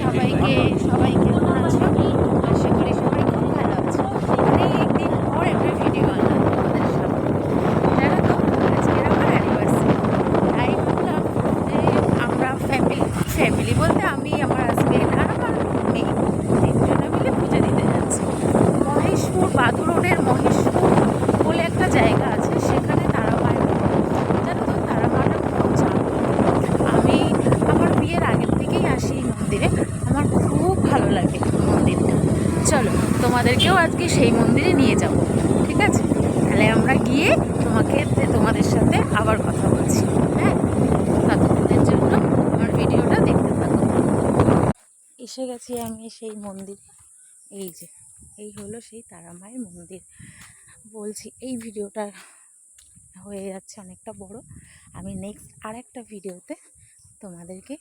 সবাইকে সবাই কেমন আছো? আশা করি সবাই খুব ভালো আছো। অনেকদিন পর একটা ভিডিও আনলাম তোমাদের সামনে। জানো তো, আজকের আমার অ্যানিভার্সারি। তাই ভাবলাম যে আমরা ফ্যামিলি বলতে আমি, আমার হাজবেন্ড আর আমার মেয়ে তিনজনে মিলে পুজো দিতে যাচ্ছি মহেশপুর, বাদু রোডের মহেশপুর বলে একটা জায়গা আছে, সেখানে তারা মায়ের মন্দির। জানো তো, তারা মাটা খুব জাগ্রত। আমি আমার বিয়ের আগের থেকেই আসি এই মন্দিরে, আমার খুব ভালো লাগে মন্দিরটা। চলো, তোমাদেরকেও আজকে সেই মন্দিরে নিয়ে যাব, ঠিক আছে? তাহলে আমরা গিয়ে তোমাদের সাথে আবার কথা বলছি। হ্যাঁ, ততক্ষণের জন্য আমার ভিডিওটা দেখতে থাকো। এসে গেছি আমি সেই মন্দিরে। এই যে, এই হলো সেই তারা মায়ের মন্দির। বলছি, এই ভিডিওটা হয়ে যাচ্ছে অনেকটা বড়। আমি নেক্সট আর একটা ভিডিওতে তোমাদেরকে